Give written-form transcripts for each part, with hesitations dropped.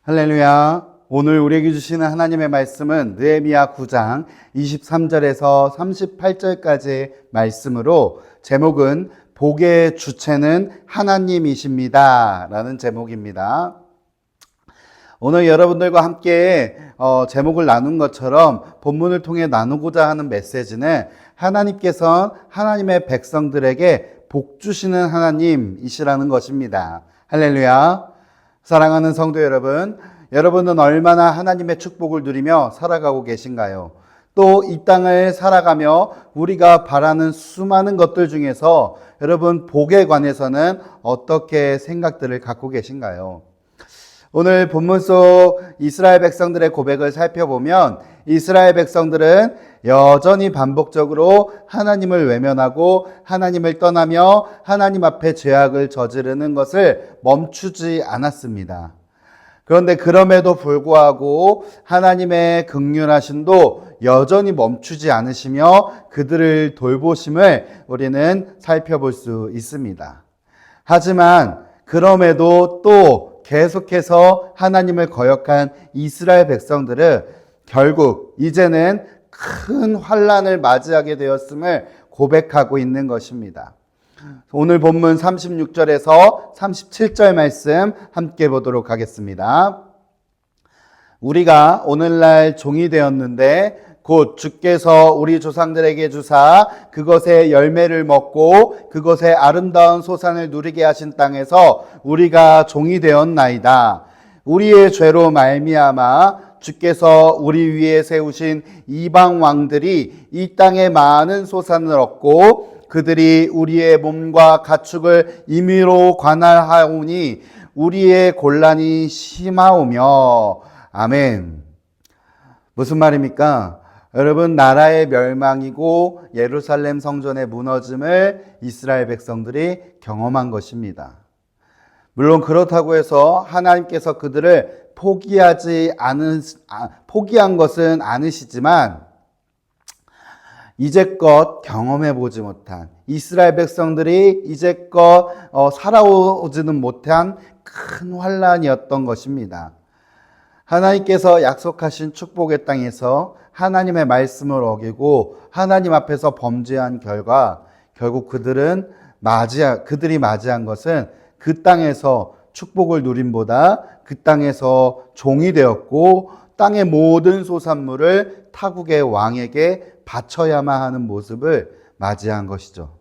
할렐루야. 오늘 우리에게 주시는 하나님의 말씀은 느헤미야 9장 23절에서 38절까지의 말씀으로 제목은 복의 주체는 하나님이십니다 라는 제목입니다. 오늘 여러분들과 함께 제목을 나눈 것처럼 본문을 통해 나누고자 하는 메시지는 하나님께서는 하나님의 백성들에게 복 주시는 하나님이시라는 것입니다. 할렐루야. 사랑하는 성도 여러분, 여러분은 얼마나 하나님의 축복을 누리며 살아가고 계신가요? 또 이 땅을 살아가며 우리가 바라는 수많은 것들 중에서 여러분 복에 관해서는 어떻게 생각들을 갖고 계신가요? 오늘 본문 속 이스라엘 백성들의 고백을 살펴보면 이스라엘 백성들은 여전히 반복적으로 하나님을 외면하고 하나님을 떠나며 하나님 앞에 죄악을 저지르는 것을 멈추지 않았습니다. 그런데 그럼에도 불구하고 하나님의 긍휼하심도 여전히 멈추지 않으시며 그들을 돌보심을 우리는 살펴볼 수 있습니다. 하지만 그럼에도 또 계속해서 하나님을 거역한 이스라엘 백성들은 결국 이제는 큰 환난을 맞이하게 되었음을 고백하고 있는 것입니다. 오늘 본문 36절에서 37절 말씀 함께 보도록 하겠습니다. 우리가 오늘날 종이 되었는데 곧 주께서 우리 조상들에게 주사 그것의 열매를 먹고 그것의 아름다운 소산을 누리게 하신 땅에서 우리가 종이 되었나이다. 우리의 죄로 말미암아 주께서 우리 위에 세우신 이방 왕들이 이 땅에 많은 소산을 얻고 그들이 우리의 몸과 가축을 임의로 관할하오니 우리의 곤란이 심하오며. 아멘. 무슨 말입니까? 여러분, 나라의 멸망이고 예루살렘 성전의 무너짐을 이스라엘 백성들이 경험한 것입니다. 물론 그렇다고 해서 하나님께서 그들을 포기한 것은 않으시지만 이제껏 경험해 보지 못한 이스라엘 백성들이 이제껏 살아오지는 못한 큰 환난이었던 것입니다. 하나님께서 약속하신 축복의 땅에서 하나님의 말씀을 어기고 하나님 앞에서 범죄한 결과 결국 그들이 맞이한 것은 그 땅에서 축복을 누림보다 그 땅에서 종이 되었고 땅의 모든 소산물을 타국의 왕에게 바쳐야만 하는 모습을 맞이한 것이죠.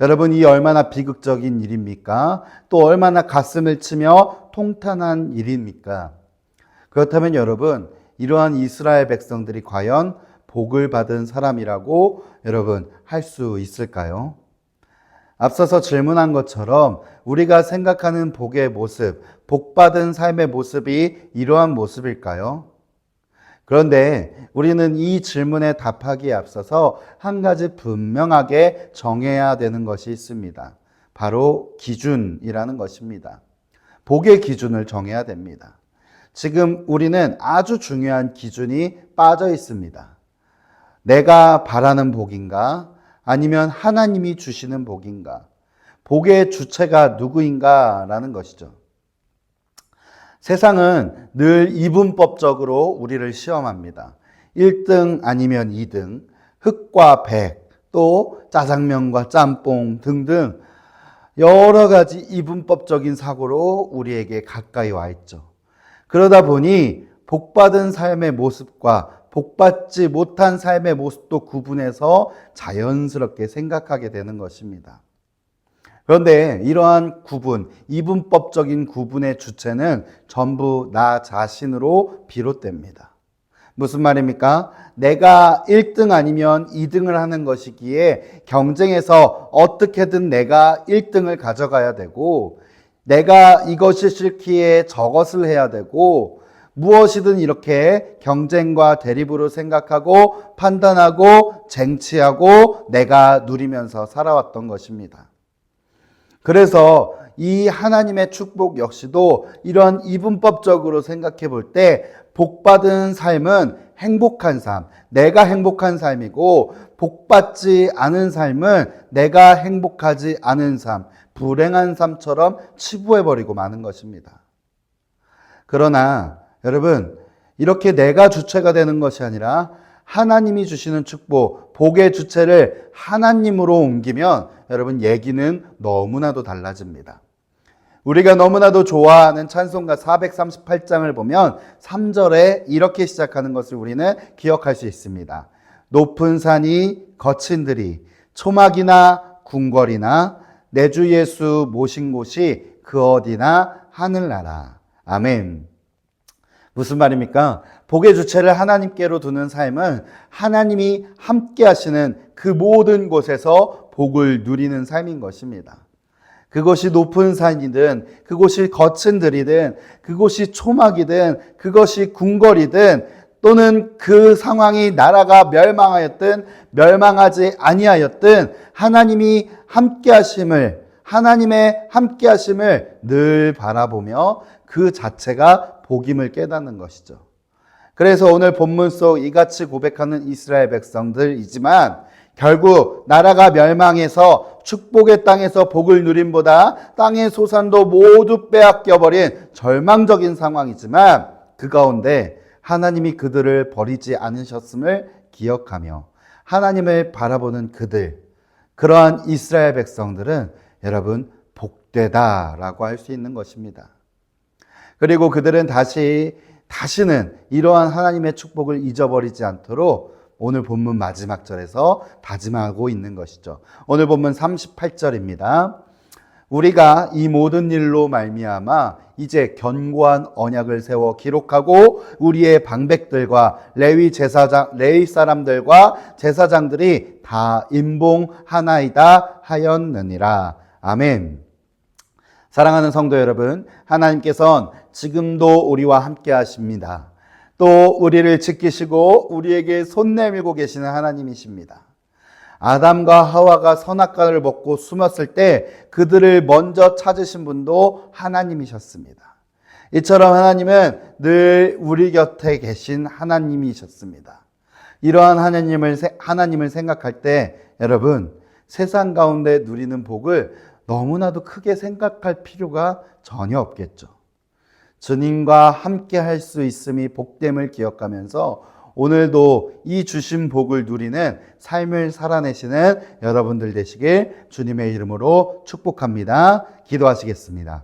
여러분, 이 얼마나 비극적인 일입니까? 또 얼마나 가슴을 치며 통탄한 일입니까? 그렇다면 여러분, 이러한 이스라엘 백성들이 과연 복을 받은 사람이라고 여러분 할 수 있을까요? 앞서서 질문한 것처럼 우리가 생각하는 복의 모습, 복받은 삶의 모습이 이러한 모습일까요? 그런데 우리는 이 질문에 답하기에 앞서서 한 가지 분명하게 정해야 되는 것이 있습니다. 바로 기준이라는 것입니다. 복의 기준을 정해야 됩니다. 지금 우리는 아주 중요한 기준이 빠져 있습니다. 내가 바라는 복인가? 아니면 하나님이 주시는 복인가? 복의 주체가 누구인가? 라는 것이죠. 세상은 늘 이분법적으로 우리를 시험합니다. 1등 아니면 2등, 흑과 백, 또 짜장면과 짬뽕 등등 여러 가지 이분법적인 사고로 우리에게 가까이 와 있죠. 그러다 보니 복받은 삶의 모습과 복받지 못한 삶의 모습도 구분해서 자연스럽게 생각하게 되는 것입니다. 그런데 이러한 구분, 이분법적인 구분의 주체는 전부 나 자신으로 비롯됩니다. 무슨 말입니까? 내가 1등 아니면 2등을 하는 것이기에 경쟁에서 어떻게든 내가 1등을 가져가야 되고 내가 이것이 싫기에 저것을 해야 되고 무엇이든 이렇게 경쟁과 대립으로 생각하고 판단하고 쟁취하고 내가 누리면서 살아왔던 것입니다. 그래서 이 하나님의 축복 역시도 이런 이분법적으로 생각해 볼 때 복받은 삶은 행복한 삶, 내가 행복한 삶이고 복받지 않은 삶은 내가 행복하지 않은 삶, 불행한 삶처럼 치부해버리고 마는 것입니다. 그러나 여러분, 이렇게 내가 주체가 되는 것이 아니라 하나님이 주시는 축복, 복의 주체를 하나님으로 옮기면 여러분 얘기는 너무나도 달라집니다. 우리가 너무나도 좋아하는 찬송가 438장을 보면 3절에 이렇게 시작하는 것을 우리는 기억할 수 있습니다. 높은 산이 거친 들이 초막이나 궁궐이나 내 주 예수 모신 곳이 그 어디나 하늘나라. 아멘. 무슨 말입니까? 복의 주체를 하나님께로 두는 삶은 하나님이 함께 하시는 그 모든 곳에서 복을 누리는 삶인 것입니다. 그것이 높은 산이든, 그곳이 거친 들이든, 그곳이 초막이든, 그것이 궁궐이든, 또는 그 상황이 나라가 멸망하였든 멸망하지 아니하였든 하나님이 함께 하심을, 하나님의 함께 하심을 늘 바라보며 그 자체가 복임을 깨닫는 것이죠. 그래서 오늘 본문 속 이같이 고백하는 이스라엘 백성들이지만 결국 나라가 멸망해서 축복의 땅에서 복을 누림보다 땅의 소산도 모두 빼앗겨버린 절망적인 상황이지만 그 가운데 하나님이 그들을 버리지 않으셨음을 기억하며 하나님을 바라보는 그들, 그러한 이스라엘 백성들은 여러분 복되다라고 할 수 있는 것입니다. 그리고 그들은 다시는 이러한 하나님의 축복을 잊어버리지 않도록 오늘 본문 마지막 절에서 다짐하고 있는 것이죠. 오늘 본문 38절입니다. 우리가 이 모든 일로 말미암아 이제 견고한 언약을 세워 기록하고 우리의 방백들과 레위 사람들과 제사장들이 다 임봉하나이다 하였느니라. 아멘. 사랑하는 성도 여러분, 하나님께서는 지금도 우리와 함께 하십니다. 또 우리를 지키시고 우리에게 손 내밀고 계시는 하나님이십니다. 아담과 하와가 선악과를 먹고 숨었을 때 그들을 먼저 찾으신 분도 하나님이셨습니다. 이처럼 하나님은 늘 우리 곁에 계신 하나님이셨습니다. 이러한 하나님을 생각할 때 여러분, 세상 가운데 누리는 복을 너무나도 크게 생각할 필요가 전혀 없겠죠. 주님과 함께 할 수 있음이 복됨을 기억하면서 오늘도 이 주신 복을 누리는 삶을 살아내시는 여러분들 되시길 주님의 이름으로 축복합니다. 기도하시겠습니다.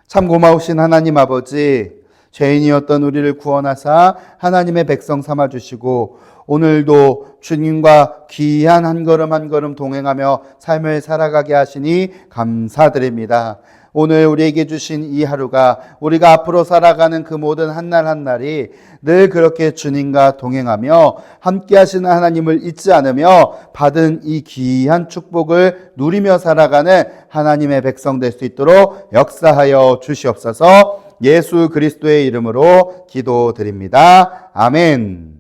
참 고마우신 하나님 아버지, 죄인이었던 우리를 구원하사 하나님의 백성 삼아주시고 오늘도 주님과 귀한 한 걸음 한 걸음 동행하며 삶을 살아가게 하시니 감사드립니다. 오늘 우리에게 주신 이 하루가 우리가 앞으로 살아가는 그 모든 한날 한날이 늘 그렇게 주님과 동행하며 함께 하시는 하나님을 잊지 않으며 받은 이 귀한 축복을 누리며 살아가는 하나님의 백성 될 수 있도록 역사하여 주시옵소서. 예수 그리스도의 이름으로 기도드립니다. 아멘.